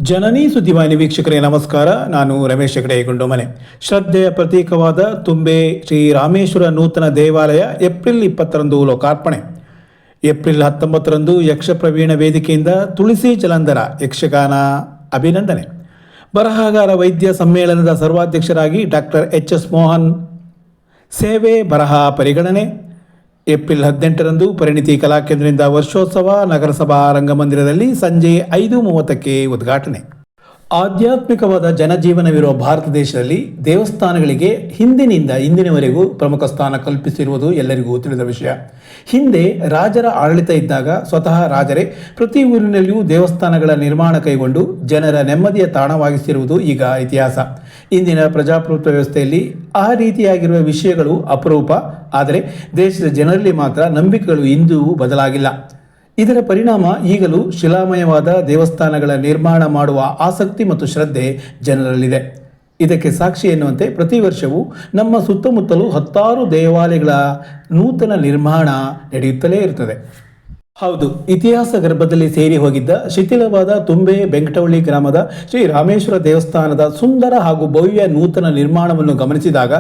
ಜನನಿ ಸುದ್ದಿವಾಹಿನಿ ವೀಕ್ಷಕರೇ ನಮಸ್ಕಾರ. ನಾನು ರಮೇಶ್ ಹೆಗಡೆ ಗುಂಡುಮನೆ. ಶ್ರದ್ಧೆಯ ಪ್ರತೀಕವಾದ ತುಂಬೆ ಶ್ರೀ ರಾಮೇಶ್ವರ ನೂತನ ದೇವಾಲಯ ಏಪ್ರಿಲ್ 20ರಂದು ಲೋಕಾರ್ಪಣೆ. ಏಪ್ರಿಲ್ 19ರಂದು ಯಕ್ಷ ಪ್ರವೀಣ ವೇದಿಕೆಯಿಂದ ತುಳಸಿ ಜಲಂಧರ ಯಕ್ಷಗಾನ ಅಭಿನಂದನೆ. ಬರಹಗಾರ ವೈದ್ಯ ಸಮ್ಮೇಳನದ ಸರ್ವಾಧ್ಯಕ್ಷರಾಗಿ ಡಾಕ್ಟರ್ ಎಚ್.ಎಸ್. ಮೋಹನ್ ಸೇವೆ ಬರಹ ಪರಿಗಣನೆ. ಏಪ್ರಿಲ್ 18ರಂದು ಪರಿಣಿತಿ ಕಲಾಕೇಂದ್ರದಿಂದ ವರ್ಷೋತ್ಸವ ನಗರಸಭಾ ರಂಗಮಂದಿರದಲ್ಲಿ ಸಂಜೆ 5:30ಕ್ಕೆ ಉದ್ಘಾಟನೆ. ಆಧ್ಯಾತ್ಮಿಕವಾದ ಜನಜೀವನವಿರುವ ಭಾರತ ದೇಶದಲ್ಲಿ ದೇವಸ್ಥಾನಗಳಿಗೆ ಹಿಂದಿನಿಂದ ಇಂದಿನವರೆಗೂ ಪ್ರಮುಖ ಸ್ಥಾನ ಕಲ್ಪಿಸಿರುವುದು ಎಲ್ಲರಿಗೂ ತಿಳಿದ ವಿಷಯ. ಹಿಂದೆ ರಾಜರ ಆಡಳಿತ ಇದ್ದಾಗ ಸ್ವತಃ ರಾಜರೇ ಪ್ರತಿ ಊರಿನಲ್ಲಿಯೂ ದೇವಸ್ಥಾನಗಳ ನಿರ್ಮಾಣ ಕೈಗೊಂಡು ಜನರ ನೆಮ್ಮದಿಯ ತಾಣವಾಗಿಸಿರುವುದು ಈಗ ಇತಿಹಾಸ. ಇಂದಿನ ಪ್ರಜಾಪ್ರಭುತ್ವ ವ್ಯವಸ್ಥೆಯಲ್ಲಿ ಆ ರೀತಿಯಾಗಿರುವ ವಿಷಯಗಳು ಅಪರೂಪ. ಆದರೆ ದೇಶದ ಜನರಲ್ಲಿ ಮಾತ್ರ ನಂಬಿಕೆಗಳು ಇಂದೂ ಬದಲಾಗಿಲ್ಲ. ಇದರ ಪರಿಣಾಮ ಈಗಲೂ ಶಿಲಾಮಯವಾದ ದೇವಸ್ಥಾನಗಳ ನಿರ್ಮಾಣ ಮಾಡುವ ಆಸಕ್ತಿ ಮತ್ತು ಶ್ರದ್ಧೆ ಜನರಲ್ಲಿದೆ. ಇದಕ್ಕೆ ಸಾಕ್ಷಿ ಎನ್ನುವಂತೆ ಪ್ರತಿ ವರ್ಷವೂ ನಮ್ಮ ಸುತ್ತಮುತ್ತಲೂ 10 ದೇವಾಲಯಗಳ ನೂತನ ನಿರ್ಮಾಣ ನಡೆಯುತ್ತಲೇ ಇರುತ್ತದೆ. ಹೌದು, ಇತಿಹಾಸ ಗರ್ಭದಲ್ಲಿ ಸೇರಿ ಹೋಗಿದ್ದ ಶಿಥಿಲವಾದ ತುಂಬೆ ಬೆಂಕಟವಳ್ಳಿ ಗ್ರಾಮದ ಶ್ರೀ ರಾಮೇಶ್ವರ ದೇವಸ್ಥಾನದ ಸುಂದರ ಹಾಗೂ ಭವ್ಯ ನೂತನ ನಿರ್ಮಾಣವನ್ನು ಗಮನಿಸಿದಾಗ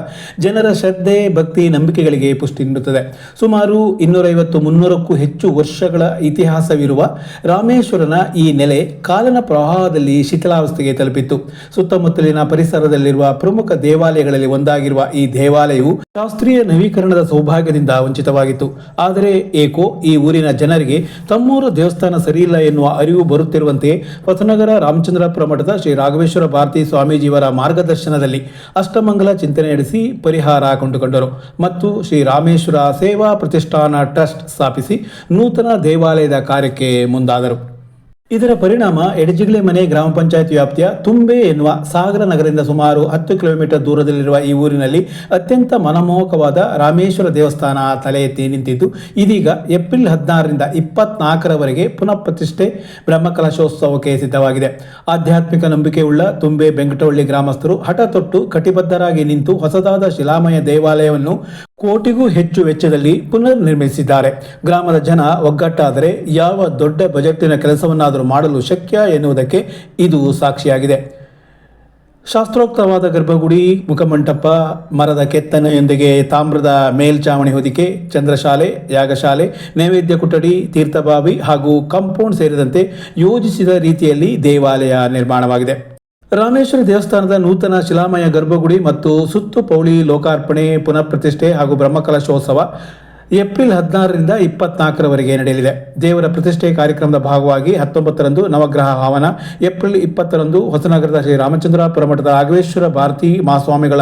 ಜನರ ಶ್ರದ್ಧೆ ಭಕ್ತಿ ನಂಬಿಕೆಗಳಿಗೆ ಪುಷ್ಟಿ ನೀಡುತ್ತದೆ. ಸುಮಾರು 250-300ಕ್ಕೂ ಹೆಚ್ಚು ವರ್ಷಗಳ ಇತಿಹಾಸವಿರುವ ರಾಮೇಶ್ವರನ ಈ ನೆಲೆ ಕಾಲನ ಪ್ರವಾಹದಲ್ಲಿ ಶಿಥಿಲಾವಸ್ಥೆಗೆ ತಲುಪಿತ್ತು. ಸುತ್ತಮುತ್ತಲಿನ ಪರಿಸರದಲ್ಲಿರುವ ಪ್ರಮುಖ ದೇವಾಲಯಗಳಲ್ಲಿ ಒಂದಾಗಿರುವ ಈ ದೇವಾಲಯವು ಶಾಸ್ತ್ರೀಯ ನವೀಕರಣದ ಸೌಭಾಗ್ಯದಿಂದ ವಂಚಿತವಾಗಿತ್ತು. ಆದರೆ ಏಕೋ ಈ ಊರಿನ ಜನರಿಗೆ ತಮ್ಮೂರು ದೇವಸ್ಥಾನ ಸರಿಯಿಲ್ಲ ಎನ್ನುವ ಅರಿವು ಬರುತ್ತಿರುವಂತೆಯೇ ಹೊಸನಗರ ರಾಮಚಂದ್ರಾಪುರ ಮಠದ ಶ್ರೀ ರಾಘವೇಶ್ವರ ಭಾರತಿ ಸ್ವಾಮೀಜಿಯವರ ಮಾರ್ಗದರ್ಶನದಲ್ಲಿ ಅಷ್ಟಮಂಗಲ ಚಿಂತನೆ ನಡೆಸಿ ಪರಿಹಾರ ಕೊಂಡುಕೊಂಡರು ಮತ್ತು ಶ್ರೀ ರಾಮೇಶ್ವರ ಸೇವಾ ಪ್ರತಿಷ್ಠಾನ ಟ್ರಸ್ಟ್ ಸ್ಥಾಪಿಸಿ ನೂತನ ದೇವಾಲಯದ ಕಾರ್ಯಕ್ಕೆ ಮುಂದಾದರು. ಇದರ ಪರಿಣಾಮ ಎಡಜಿಗಳೆ ಮನೆ ಗ್ರಾಮ ಪಂಚಾಯತ್ ವ್ಯಾಪ್ತಿಯ ತುಂಬೆ ಎನ್ನುವ ಸಾಗರ ನಗರದಿಂದ ಸುಮಾರು 10 ಕಿಲೋಮೀಟರ್ ದೂರದಲ್ಲಿರುವ ಈ ಊರಿನಲ್ಲಿ ಅತ್ಯಂತ ಮನಮೋಹಕವಾದ ರಾಮೇಶ್ವರ ದೇವಸ್ಥಾನ ತಲೆ ಎತ್ತಿ ನಿಂತಿದ್ದು ಇದೀಗ ಏಪ್ರಿಲ್ 16ರಿಂದ 24ರವರೆಗೆ ಪುನಃ ಪ್ರತಿಷ್ಠೆ ಬ್ರಹ್ಮಕಲಶೋತ್ಸವಕ್ಕೆ ಸಿದ್ಧವಾಗಿದೆ. ಆಧ್ಯಾತ್ಮಿಕ ನಂಬಿಕೆಯುಳ್ಳ ತುಂಬೆ ಬೆಂಕಟವಳ್ಳಿ ಗ್ರಾಮಸ್ಥರು ಹಠ ತೊಟ್ಟು ಕಟಿಬದ್ಧರಾಗಿ ನಿಂತು ಹೊಸದಾದ ಶಿಲಾಮಯ ದೇವಾಲಯವನ್ನು ಕೋಟಿಗೂ ಹೆಚ್ಚು ವೆಚ್ಚದಲ್ಲಿ ಪುನರ್ ನಿರ್ಮಿಸಿದ್ದಾರೆ. ಗ್ರಾಮದ ಜನ ಒಗ್ಗಟ್ಟಾದರೆ ಯಾವ ದೊಡ್ಡ ಬಜೆಟಿನ ಕೆಲಸವನ್ನಾದರೂ ಮಾಡಲು ಶಕ್ಯ ಎನ್ನುವುದಕ್ಕೆ ಇದು ಸಾಕ್ಷಿಯಾಗಿದೆ. ಶಾಸ್ತ್ರೋಕ್ತವಾದ ಗರ್ಭಗುಡಿ, ಮುಖಮಂಟಪ, ಮರದ ಕೆತ್ತನೆಯೊಂದಿಗೆ ತಾಮ್ರದ ಮೇಲ್ಚಾವಣಿ ಹೊದಿಕೆ, ಚಂದ್ರಶಾಲೆ, ಯಾಗಶಾಲೆ, ನೈವೇದ್ಯ ಕೊಠಡಿ, ತೀರ್ಥಬಾವಿ ಹಾಗೂ ಕಾಂಪೌಂಡ್ ಸೇರಿದಂತೆ ಯೋಜಿಸಿದ ರೀತಿಯಲ್ಲಿ ದೇವಾಲಯ ನಿರ್ಮಾಣವಾಗಿದೆ. ರಾಮೇಶ್ವರ ದೇವಸ್ಥಾನದ ನೂತನ ಶಿಲಾಮಯ ಗರ್ಭಗುಡಿ ಮತ್ತು ಸುತ್ತು ಪೌಳಿ ಲೋಕಾರ್ಪಣೆ, ಪುನಃ ಪ್ರತಿಷ್ಠೆ ಹಾಗೂ ಬ್ರಹ್ಮಕಲಶೋತ್ಸವ ಏಪ್ರಿಲ್ 16ರಿಂದ 24ರವರೆಗೆ ನಡೆಯಲಿದೆ. ದೇವರ ಪ್ರತಿಷ್ಠೆ ಕಾರ್ಯಕ್ರಮದ ಭಾಗವಾಗಿ 19ರಂದು ನವಗ್ರಹ ಹವನ, ಏಪ್ರಿಲ್ 20ರಂದು ಹೊಸನಗರದ ಶ್ರೀ ರಾಮಚಂದ್ರಾಪುರ ಮಠದ ರಾಘವೇಶ್ವರ ಭಾರತಿ ಮಹಾಸ್ವಾಮಿಗಳ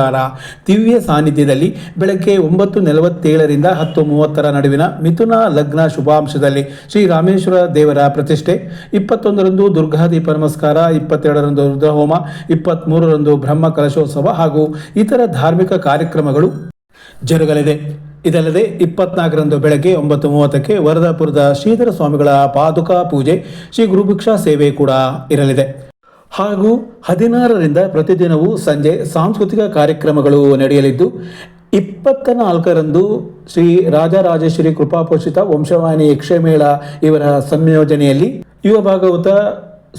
ದಿವ್ಯ ಸಾನ್ನಿಧ್ಯದಲ್ಲಿ ಬೆಳಗ್ಗೆ 9:47ರಿಂದ 10:30ರ ನಡುವಿನ ಮಿಥುನ ಲಗ್ನ ಶುಭಾಂಶದಲ್ಲಿ ಶ್ರೀ ರಾಮೇಶ್ವರ ದೇವರ ಪ್ರತಿಷ್ಠೆ, 21ರಂದು ದುರ್ಗಾದೀಪ ನಮಸ್ಕಾರ, 22ರಂದು ರುದ್ರಹೋಮ, 23ರಂದು ಬ್ರಹ್ಮ ಕಲಶೋತ್ಸವ ಹಾಗೂ ಇತರ ಧಾರ್ಮಿಕ ಕಾರ್ಯಕ್ರಮಗಳು ಜರುಗಲಿದೆ. ಇದಲ್ಲದೆ 24ರಂದು ಬೆಳಗ್ಗೆ 9:30ಕ್ಕೆ ವರದಾಪುರದ ಶ್ರೀಧರ ಸ್ವಾಮಿಗಳ ಪಾದುಕಾ ಪೂಜೆ, ಶ್ರೀ ಗುರುಭಿಕ್ಷಾ ಸೇವೆ ಕೂಡ ಇರಲಿದೆ. ಹಾಗೂ 16ರಿಂದ ಪ್ರತಿದಿನವೂ ಸಂಜೆ ಸಾಂಸ್ಕೃತಿಕ ಕಾರ್ಯಕ್ರಮಗಳು ನಡೆಯಲಿದ್ದು 24ರಂದು ಶ್ರೀ ರಾಜರಾಜೇಶ್ವರಿ ಕೃಪಾಪೋಷಿತ ವಂಶವಾಹಿನಿ ಯಕ್ಷಮೇಳ ಇವರ ಸಂಯೋಜನೆಯಲ್ಲಿ ಯುವ ಭಾಗವತ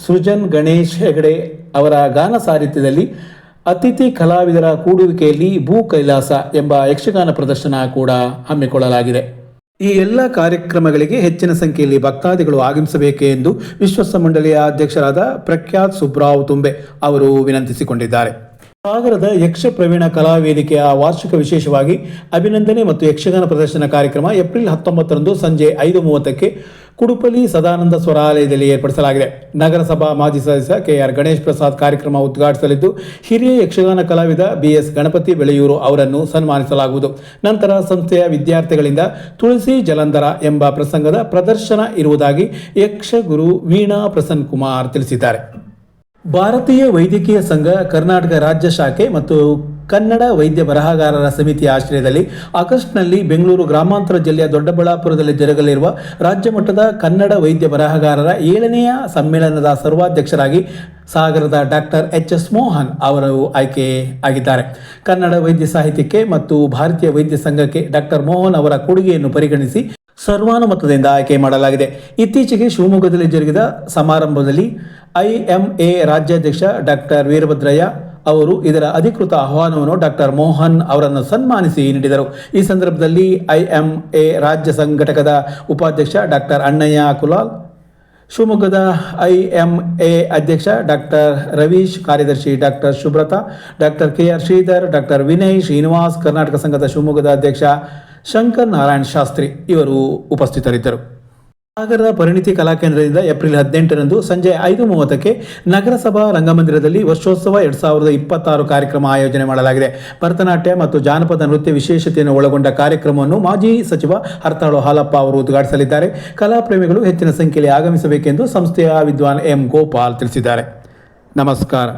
ಸೃಜನ್ ಗಣೇಶ್ ಹೆಗಡೆ ಅವರ ಗಾನ ಸಾಹಿತ್ಯದಲ್ಲಿ ಅತಿಥಿ ಕಲಾವಿದರ ಕೂಡುವಿಕೆಯಲ್ಲಿ ಭೂ ಕೈಲಾಸ ಎಂಬ ಯಕ್ಷಗಾನ ಪ್ರದರ್ಶನ ಕೂಡ ಹಮ್ಮಿಕೊಳ್ಳಲಾಗಿದೆ. ಈ ಎಲ್ಲ ಕಾರ್ಯಕ್ರಮಗಳಿಗೆ ಹೆಚ್ಚಿನ ಸಂಖ್ಯೆಯಲ್ಲಿ ಭಕ್ತಾದಿಗಳು ಆಗಮಿಸಬೇಕು ಎಂದು ವಿಶ್ವಸ್ತ ಮಂಡಳಿಯ ಅಧ್ಯಕ್ಷರಾದ ಪ್ರಖ್ಯಾತ್ ಸುಬ್ರಾವ್ ತುಂಬೆ ಅವರು ವಿನಂತಿಸಿಕೊಂಡಿದ್ದಾರೆ. ಸಾಗರದ ಯಕ್ಷ ಪ್ರವೀಣ ಕಲಾ ವೇದಿಕೆಯ ವಾರ್ಷಿಕ ವಿಶೇಷವಾಗಿ ಅಭಿನಂದನೆ ಮತ್ತು ಯಕ್ಷಗಾನ ಪ್ರದರ್ಶನ ಕಾರ್ಯಕ್ರಮ ಏಪ್ರಿಲ್ 19ರಂದು ಸಂಜೆ 5:30ಕ್ಕೆ ಕುಡುಪಲಿ ಸದಾನಂದ ಸ್ವರಾಲಯದಲ್ಲಿ ಏರ್ಪಡಿಸಲಾಗಿದೆ. ನಗರಸಭಾ ಮಾಜಿ ಸದಸ್ಯ ಕೆ.ಆರ್. ಗಣೇಶ್ ಪ್ರಸಾದ್ ಕಾರ್ಯಕ್ರಮ ಉದ್ಘಾಟಿಸಲಿದ್ದು ಹಿರಿಯ ಯಕ್ಷಗಾನ ಕಲಾವಿದ ಬಿ.ಎಸ್. ಗಣಪತಿ ಬೆಳೆಯೂರು ಅವರನ್ನು ಸನ್ಮಾನಿಸಲಾಗುವುದು. ನಂತರ ಸಂಸ್ಥೆಯ ವಿದ್ಯಾರ್ಥಿಗಳಿಂದ ತುಳಸಿ ಜಲಂಧರ ಎಂಬ ಪ್ರಸಂಗದ ಪ್ರದರ್ಶನ ಇರುವುದಾಗಿ ಯಕ್ಷಗುರು ವೀಣಾ ಪ್ರಸನ್ನ ಕುಮಾರ್ ತಿಳಿಸಿದ್ದಾರೆ. ಭಾರತೀಯ ವೈದ್ಯಕೀಯ ಸಂಘ ಕರ್ನಾಟಕ ರಾಜ್ಯ ಶಾಖೆ ಮತ್ತು ಕನ್ನಡ ವೈದ್ಯ ಬರಹಗಾರರ ಸಮಿತಿಯ ಆಶ್ರಯದಲ್ಲಿ ಆಗಸ್ಟ್ನಲ್ಲಿ ಬೆಂಗಳೂರು ಗ್ರಾಮಾಂತರ ಜಿಲ್ಲೆಯ ದೊಡ್ಡಬಳ್ಳಾಪುರದಲ್ಲಿ ಜರುಗಲಿರುವ ರಾಜ್ಯ ಮಟ್ಟದ ಕನ್ನಡ ವೈದ್ಯ ಬರಹಗಾರರ 7ನೇ ಸಮ್ಮೇಳನದ ಸರ್ವಾಧ್ಯಕ್ಷರಾಗಿ ಸಾಗರದ ಡಾಕ್ಟರ್ ಎಚ್.ಎಸ್. ಮೋಹನ್ ಅವರು ಆಯ್ಕೆ ಆಗಿದ್ದಾರೆ. ಕನ್ನಡ ವೈದ್ಯ ಸಾಹಿತ್ಯಕ್ಕೆ ಮತ್ತು ಭಾರತೀಯ ವೈದ್ಯ ಸಂಘಕ್ಕೆ ಡಾಕ್ಟರ್ ಮೋಹನ್ ಅವರ ಕೊಡುಗೆಯನ್ನು ಪರಿಗಣಿಸಿ ಸರ್ವಾನುಮತದಿಂದ ಆಯ್ಕೆ ಮಾಡಲಾಗಿದೆ. ಇತ್ತೀಚೆಗೆ ಶಿವಮೊಗ್ಗದಲ್ಲಿ ಜರುಗಿದ ಸಮಾರಂಭದಲ್ಲಿ IMA ರಾಜ್ಯಾಧ್ಯಕ್ಷ ಡಾಕ್ಟರ್ ವೀರಭದ್ರಯ್ಯ ಅವರು ಇದರ ಅಧಿಕೃತ ಆಹ್ವಾನವನ್ನು ಡಾಕ್ಟರ್ ಮೋಹನ್ ಅವರನ್ನು ಸನ್ಮಾನಿಸಿ ನೀಡಿದರು. ಈ ಸಂದರ್ಭದಲ್ಲಿ IMA ರಾಜ್ಯ ಸಂಘಟಕದ ಉಪಾಧ್ಯಕ್ಷ ಡಾಕ್ಟರ್ ಅಣ್ಣಯ್ಯ ಕುಲಾಲ್, ಶಿವಮೊಗ್ಗದ IMA ಅಧ್ಯಕ್ಷ ಡಾಕ್ಟರ್ ರವೀಶ್, ಕಾರ್ಯದರ್ಶಿ doctor Shubhrata, doctor KR Sridhar, doctor Vinay Srinivas, Karnataka ಸಂಘದ ಶಿವಮೊಗ್ಗದ ಅಧ್ಯಕ್ಷ ಶಂಕರ್ ನಾರಾಯಣ್ ಶಾಸ್ತ್ರಿ ಇವರು ಉಪಸ್ಥಿತರಿದ್ದರು. ಸಾಗರದ ಪರಿಣಿತಿ ಕಲಾಕೇಂದ್ರದಿಂದ ಏಪ್ರಿಲ್ 18ರಂದು ಸಂಜೆ 5:30ಕ್ಕೆ ನಗರಸಭಾ ರಂಗಮಂದಿರದಲ್ಲಿ ವರ್ಷೋತ್ಸವ 2026 ಕಾರ್ಯಕ್ರಮ ಆಯೋಜನೆ ಮಾಡಲಾಗಿದೆ. ಭರತನಾಟ್ಯ ಮತ್ತು ಜಾನಪದ ನೃತ್ಯ ವಿಶೇಷತೆಯನ್ನು ಒಳಗೊಂಡ ಕಾರ್ಯಕ್ರಮವನ್ನು ಮಾಜಿ ಸಚಿವ ಹರ್ತಾಳು ಹಾಲಪ್ಪ ಅವರು ಉದ್ಘಾಟಿಸಲಿದ್ದಾರೆ. ಕಲಾಪ್ರೇಮಿಗಳು ಹೆಚ್ಚಿನ ಸಂಖ್ಯೆಯಲ್ಲಿ ಆಗಮಿಸಬೇಕೆಂದು ಸಂಸ್ಥೆಯ ವಿದ್ವಾನ್ M ಗೋಪಾಲ್ ತಿಳಿಸಿದ್ದಾರೆ. ನಮಸ್ಕಾರ.